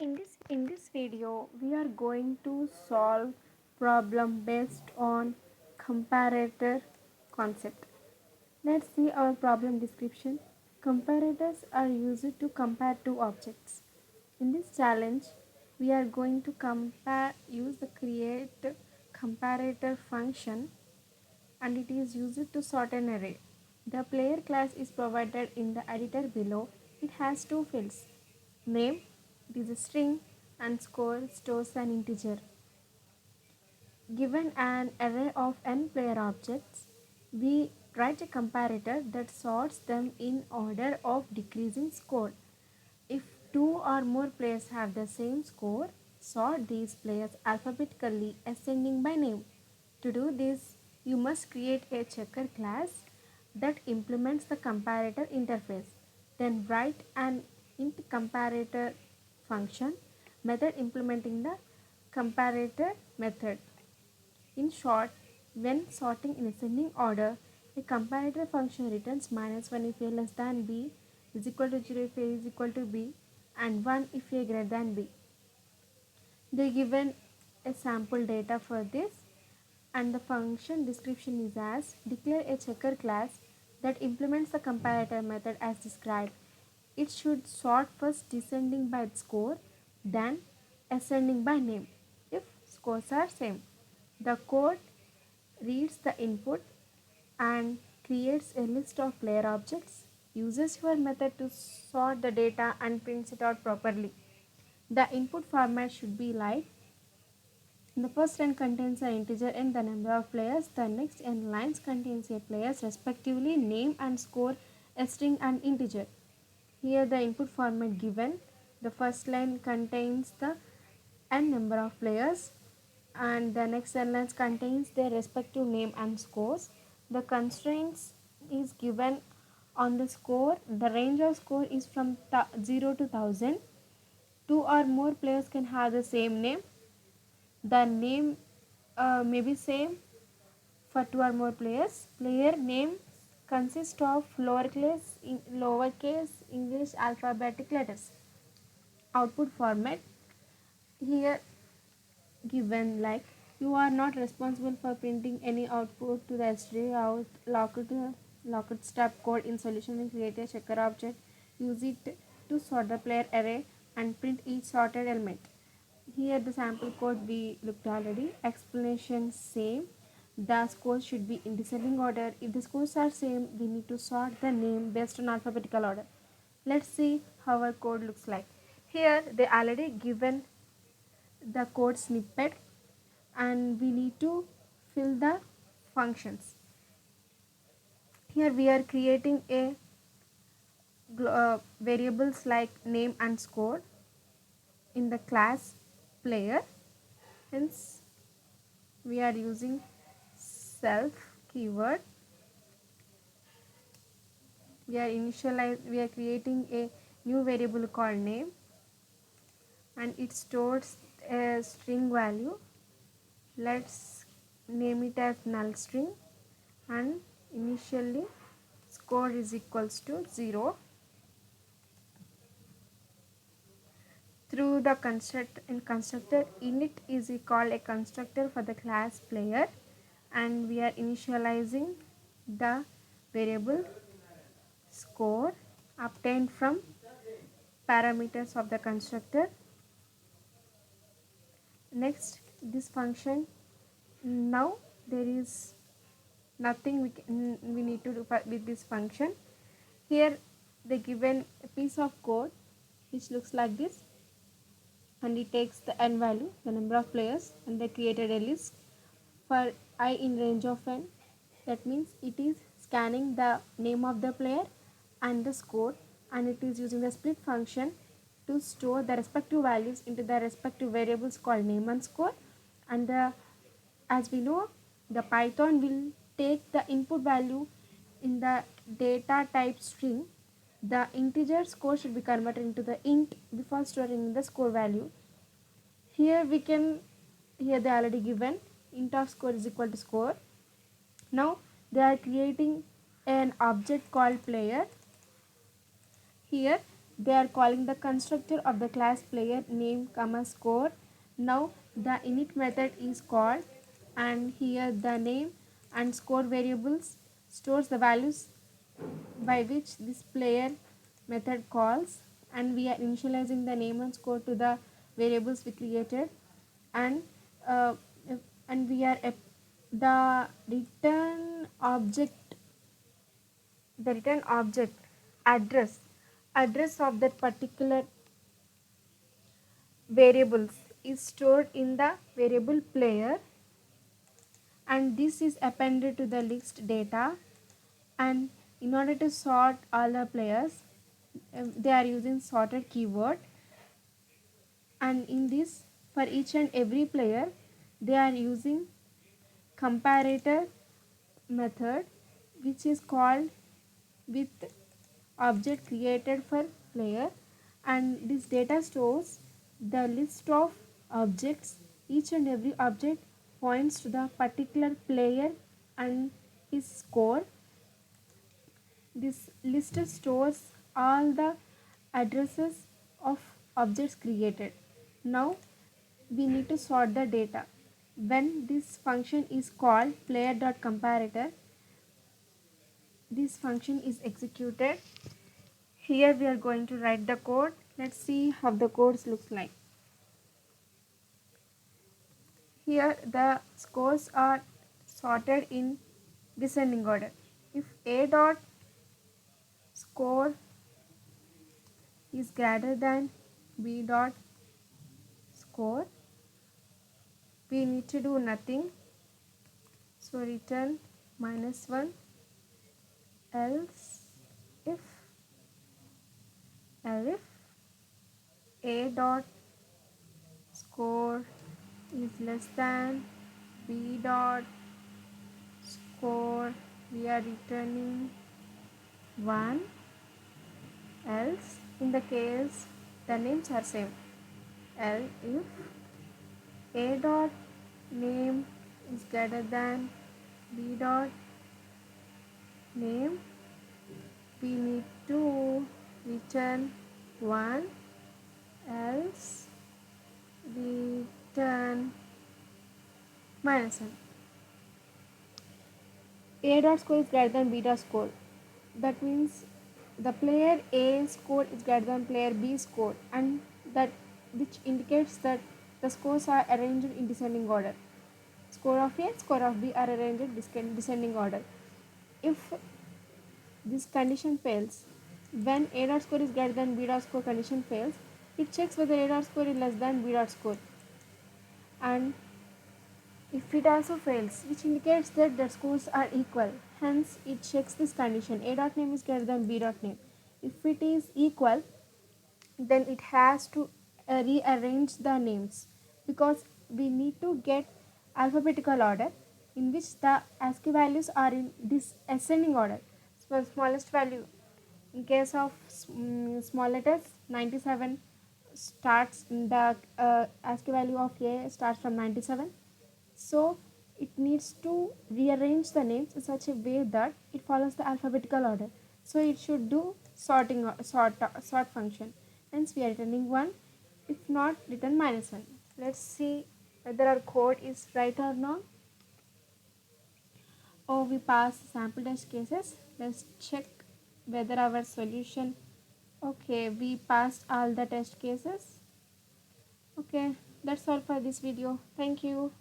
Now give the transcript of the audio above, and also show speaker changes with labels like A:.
A: In this video, we are going to solve problem based on comparator concept. Let's see our problem description. Comparators are used to compare two objects. In this challenge, we are going to use the create comparator function, and it is used to sort an array. The player class is provided in the editor below. It has two fields. Name, it is a string, and score stores an integer. Given an array of n player objects, we write a comparator that sorts them in order of decreasing score. If two or more players have the same score, sort these players alphabetically ascending by name. To do this, you must create a checker class that implements the comparator interface. Then write an int comparator function method implementing the comparator method. In short, when sorting in ascending order, a comparator function returns -1 if a less than b, is equal to 0 if a is equal to b, and 1 if a greater than b. They given a sample data for this, and the function description is as declare a checker class that implements the comparator method as described. It should sort first descending by score, then ascending by name if scores are same. The code reads the input and creates a list of player objects, uses your method to sort the data and prints it out properly. The input format should be like the first line contains an integer and the number of players. The next n lines contains a players respectively name and score, a string and integer. Here the input format given. The first line contains the n number of players and the next n lines contains their respective name and scores. The constraints is given on the score. The range of score is from 0 to 1000. Two or more players can have the same name. The name may be same for two or more players. Player name consists of lowercase English alphabetic letters. Output format here given like you are not responsible for printing any output to the std out locked step code in solution will create a checker object. Use it to sort the player array and print each sorted element. Here the sample code we looked already. Explanation same. The scores should be in descending order. If the scores are same, we need to sort the name based on alphabetical order. Let's see how our code looks like. Here they already given the code snippet and we need to fill the functions. Here we are creating a variables like name and score in the class player. Hence we are using self keyword. We are creating a new variable called name and it stores a string value. Let's name it as null string and initially score is equals to 0. Through the constructor init is called a constructor for the class player and we are initializing the variable score obtained from parameters of the constructor. Next this function, now there is nothing we need to do with this function. Here they given a piece of code which looks like this and it takes the n value, the number of players, and they created a list for I in range of n. That means it is scanning the name of the player and the score and it is using the split function to store the respective values into the respective variables called name and score. And as we know, the Python will take the input value in the data type string. The integer score should be converted into the int before storing the score value. Here they already given int of score is equal to score. Now they are creating an object called player. Here they are calling the constructor of the class player name comma score. Now the init method is called, and here the name and score variables stores the values by which this player method calls, and we are initializing the name and score to the variables we created. And uh, and we are the return object, the return object address of that particular variables is stored in the variable player, and this is appended to the list data. And in order to sort all the players, they are using sorted keyword, and in this, for each and every player, they are using comparator method, which is called with object created for player, and this data stores the list of objects. Each and every object points to the particular player and his score. This list stores all the addresses of objects created. Now we need to sort the data. When this function is called player.comparator, this function is executed. Here we are going to write the code. Let's see how the code looks like. Here the scores are sorted in descending order. If a dot score is greater than b dot score, we need to do nothing. So return -1, else if a dot score is less than b dot score, we are returning 1, else in the case the names are same, else if a dot name is greater than b dot name, we need to return 1, else return -1. A dot score is greater than B dot score. That means the player A score is greater than player B score, and that which indicates that the scores are arranged in descending order. Score of A, score of B are arranged in descending order. If this condition fails, when A dot score is greater than B dot score condition fails, it checks whether A dot score is less than B dot score, and if it also fails, which indicates that the scores are equal, hence it checks this condition, A dot name is greater than B dot name. If it is equal, then it has to rearrange the names, because we need to get alphabetical order in which the ASCII values are in this ascending order. So smallest value, in case of small letters, 97 starts in the ASCII value of A starts from 97. So it needs to rearrange the names in such a way that it follows the alphabetical order. So it should do sort function. Hence we are returning 1. If not, return -1. Let's see whether our code is right or not. Or we pass sample test cases. Let's check whether our solution. Okay, we passed all the test cases. Okay, that's all for this video. Thank you.